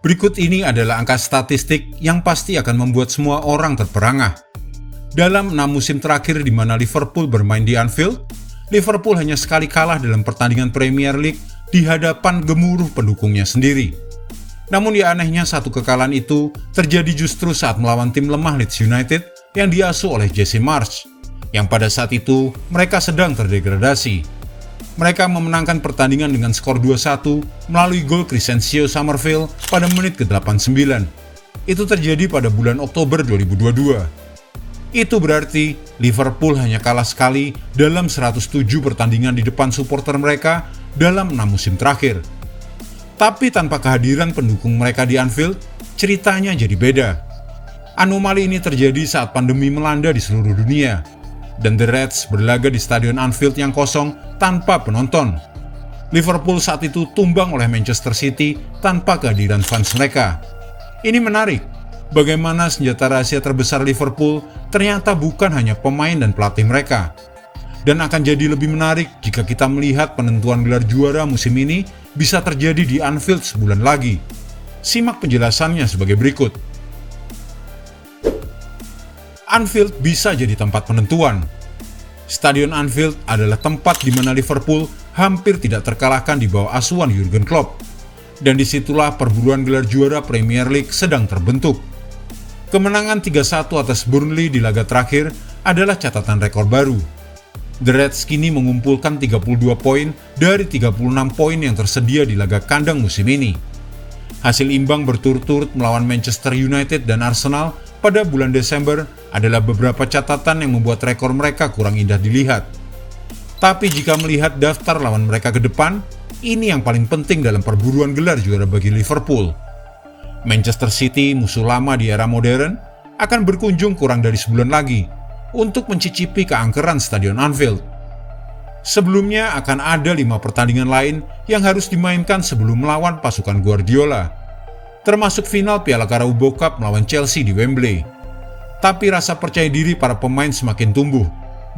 Berikut ini adalah angka statistik yang pasti akan membuat semua orang terperangah. Dalam 6 musim terakhir di mana Liverpool bermain di Anfield, Liverpool hanya sekali kalah dalam pertandingan Premier League di hadapan gemuruh pendukungnya sendiri. Namun yang anehnya satu kekalahan itu terjadi justru saat melawan tim lemah Leeds United yang diasuh oleh Jesse Marsch, yang pada saat itu mereka sedang terdegradasi. Mereka memenangkan pertandingan dengan skor 2-1 melalui gol Crescencio Summerville pada menit ke-89. Itu terjadi pada bulan Oktober 2022. Itu berarti Liverpool hanya kalah sekali dalam 107 pertandingan di depan supporter mereka dalam 6 musim terakhir. Tapi tanpa kehadiran pendukung mereka di Anfield, ceritanya jadi beda. Anomali ini terjadi saat pandemi melanda di seluruh dunia, dan The Reds berlaga di Stadion Anfield yang kosong tanpa penonton. Liverpool saat itu tumbang oleh Manchester City tanpa kehadiran fans mereka. Ini menarik, bagaimana senjata rahasia terbesar Liverpool ternyata bukan hanya pemain dan pelatih mereka. Dan akan jadi lebih menarik jika kita melihat penentuan gelar juara musim ini bisa terjadi di Anfield sebulan lagi. Simak penjelasannya sebagai berikut. Anfield bisa jadi tempat penentuan. Stadion Anfield adalah tempat di mana Liverpool hampir tidak terkalahkan di bawah asuhan Jurgen Klopp. Dan disitulah perburuan gelar juara Premier League sedang terbentuk. Kemenangan 3-1 atas Burnley di laga terakhir adalah catatan rekor baru. The Reds kini mengumpulkan 32 poin dari 36 poin yang tersedia di laga kandang musim ini. Hasil imbang berturut-turut melawan Manchester United dan Arsenal pada bulan Desember adalah beberapa catatan yang membuat rekor mereka kurang indah dilihat. Tapi jika melihat daftar lawan mereka ke depan, ini yang paling penting dalam perburuan gelar juara bagi Liverpool. Manchester City, musuh lama di era modern, akan berkunjung kurang dari sebulan lagi untuk mencicipi keangkeran Stadion Anfield. Sebelumnya akan ada 5 pertandingan lain yang harus dimainkan sebelum melawan pasukan Guardiola, termasuk final Piala Carabao Cup melawan Chelsea di Wembley. Tapi rasa percaya diri para pemain semakin tumbuh,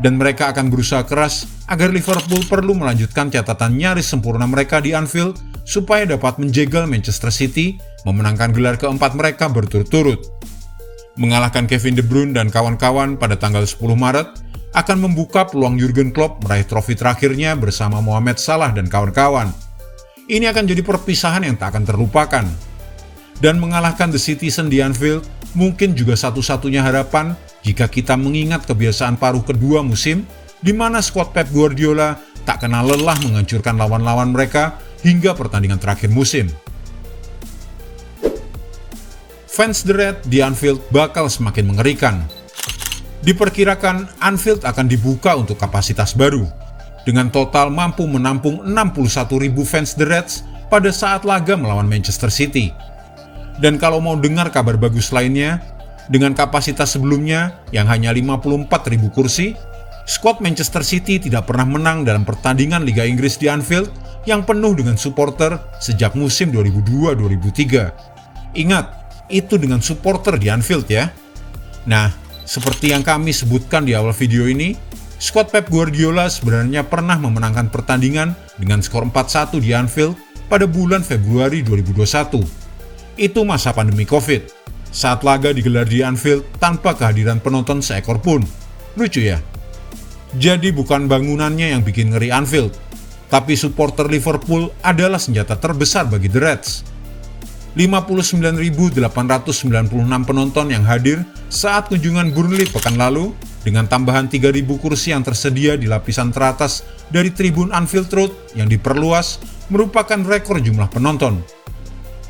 dan mereka akan berusaha keras agar Liverpool perlu melanjutkan catatan nyaris sempurna mereka di Anfield supaya dapat menjegal Manchester City memenangkan gelar keempat mereka berturut-turut. Mengalahkan Kevin De Bruyne dan kawan-kawan pada tanggal 10 Maret akan membuka peluang Jurgen Klopp meraih trofi terakhirnya bersama Mohamed Salah dan kawan-kawan. Ini akan jadi perpisahan yang tak akan terlupakan. Dan mengalahkan The Citizen di Anfield mungkin juga satu-satunya harapan jika kita mengingat kebiasaan paruh kedua musim di mana skuad Pep Guardiola tak kenal lelah menghancurkan lawan-lawan mereka hingga pertandingan terakhir musim. Fans The Red di Anfield bakal semakin mengerikan. Diperkirakan Anfield akan dibuka untuk kapasitas baru, dengan total mampu menampung 61.000 fans The Reds pada saat laga melawan Manchester City. Dan kalau mau dengar kabar bagus lainnya, dengan kapasitas sebelumnya yang hanya 54.000 kursi, skuad Manchester City tidak pernah menang dalam pertandingan Liga Inggris di Anfield yang penuh dengan supporter sejak musim 2002-2003. Ingat, itu dengan supporter di Anfield ya. Nah, seperti yang kami sebutkan di awal video ini, skuad Pep Guardiola sebenarnya pernah memenangkan pertandingan dengan skor 4-1 di Anfield pada bulan Februari 2021. Itu masa pandemi Covid, saat laga digelar di Anfield tanpa kehadiran penonton seekor pun. Lucu ya? Jadi bukan bangunannya yang bikin ngeri Anfield, tapi supporter Liverpool adalah senjata terbesar bagi The Reds. 59.896 penonton yang hadir saat kunjungan Burnley pekan lalu, dengan tambahan 3.000 kursi yang tersedia di lapisan teratas dari tribun Anfield Road yang diperluas, merupakan rekor jumlah penonton.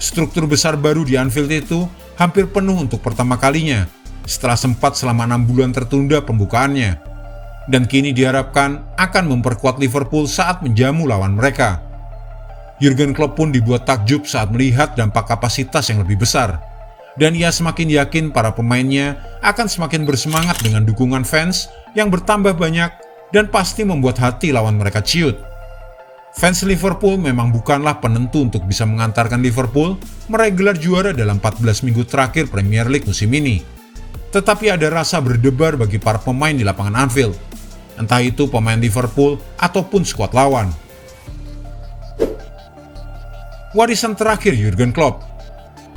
Struktur besar baru di Anfield itu hampir penuh untuk pertama kalinya, setelah sempat selama 6 bulan tertunda pembukaannya. Dan kini diharapkan akan memperkuat Liverpool saat menjamu lawan mereka. Jurgen Klopp pun dibuat takjub saat melihat dampak kapasitas yang lebih besar. Dan ia semakin yakin para pemainnya akan semakin bersemangat dengan dukungan fans yang bertambah banyak dan pasti membuat hati lawan mereka ciut. Fans Liverpool memang bukanlah penentu untuk bisa mengantarkan Liverpool meraih gelar juara dalam 14 minggu terakhir Premier League musim ini. Tetapi ada rasa berdebar bagi para pemain di lapangan Anfield, entah itu pemain Liverpool ataupun skuad lawan. Warisan terakhir Jurgen Klopp.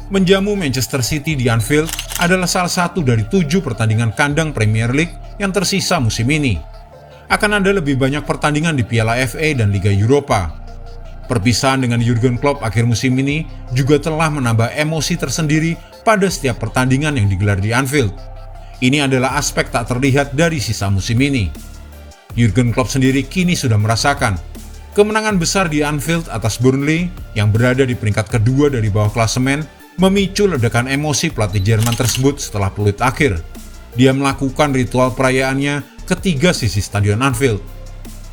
menjamu Manchester City di Anfield adalah salah satu dari 7 pertandingan kandang Premier League yang tersisa musim ini. Akan ada lebih banyak pertandingan di Piala FA dan Liga Eropa. Perpisahan dengan Jurgen Klopp akhir musim ini juga telah menambah emosi tersendiri pada setiap pertandingan yang digelar di Anfield. Ini adalah aspek tak terlihat dari sisa musim ini. Jurgen Klopp sendiri kini sudah merasakan kemenangan besar di Anfield atas Burnley yang berada di peringkat kedua dari bawah klasemen memicu ledakan emosi pelatih Jerman tersebut setelah peluit akhir. Dia melakukan ritual perayaannya ke 3 sisi Stadion Anfield.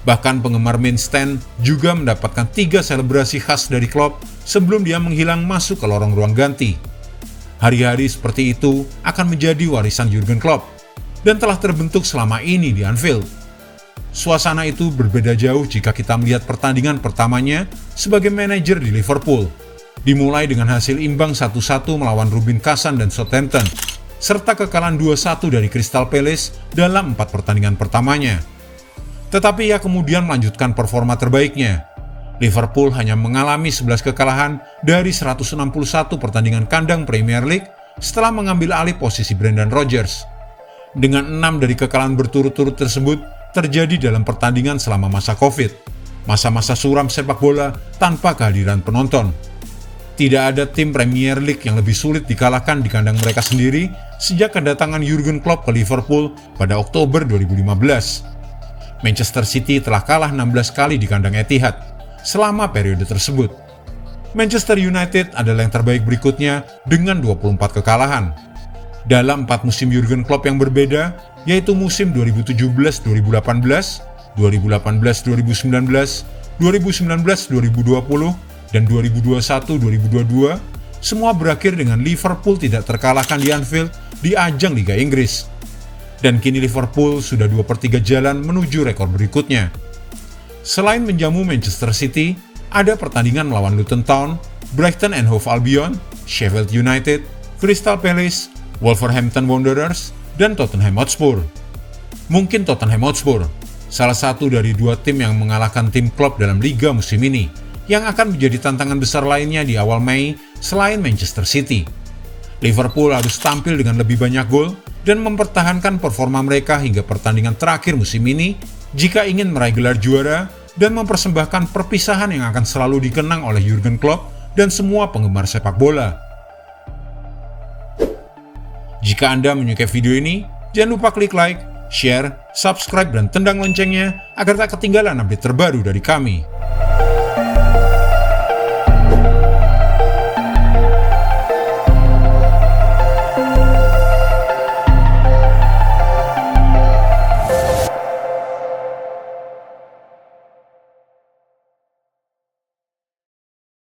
Bahkan penggemar main stand juga mendapatkan 3 selebrasi khas dari Klopp sebelum dia menghilang masuk ke lorong ruang ganti. Hari-hari seperti itu akan menjadi warisan Jurgen Klopp dan telah terbentuk selama ini di Anfield. Suasana itu berbeda jauh jika kita melihat pertandingan pertamanya sebagai manajer di Liverpool. Dimulai dengan hasil imbang 1-1 melawan Rubin Kazan dan Southampton, serta kekalahan 2-1 dari Crystal Palace dalam 4 pertandingan pertamanya. Tetapi ia kemudian melanjutkan performa terbaiknya. Liverpool hanya mengalami 11 kekalahan dari 161 pertandingan kandang Premier League setelah mengambil alih posisi Brendan Rodgers. Dengan 6 dari kekalahan berturut-turut tersebut terjadi dalam pertandingan selama masa Covid, masa-masa suram sepak bola tanpa kehadiran penonton. Tidak ada tim Premier League yang lebih sulit dikalahkan di kandang mereka sendiri sejak kedatangan Jurgen Klopp ke Liverpool pada Oktober 2015. Manchester City telah kalah 16 kali di kandang Etihad selama periode tersebut. Manchester United adalah yang terbaik berikutnya dengan 24 kekalahan. Dalam 4 musim Jurgen Klopp yang berbeda, yaitu musim 2017-2018, 2018-2019, 2019-2020, dan 2021-2022, semua berakhir dengan Liverpool tidak terkalahkan di Anfield di ajang Liga Inggris. Dan kini Liverpool sudah 2/3 jalan menuju rekor berikutnya. Selain menjamu Manchester City, ada pertandingan melawan Luton Town, Brighton and Hove Albion, Sheffield United, Crystal Palace, Wolverhampton Wanderers, dan Tottenham Hotspur. Mungkin Tottenham Hotspur, salah satu dari 2 tim yang mengalahkan tim Klopp dalam Liga musim ini, yang akan menjadi tantangan besar lainnya di awal Mei selain Manchester City. Liverpool harus tampil dengan lebih banyak gol dan mempertahankan performa mereka hingga pertandingan terakhir musim ini jika ingin meraih gelar juara dan mempersembahkan perpisahan yang akan selalu dikenang oleh Jurgen Klopp dan semua penggemar sepak bola. Jika Anda menyukai video ini, jangan lupa klik like, share, subscribe, dan tendang loncengnya agar tak ketinggalan update terbaru dari kami.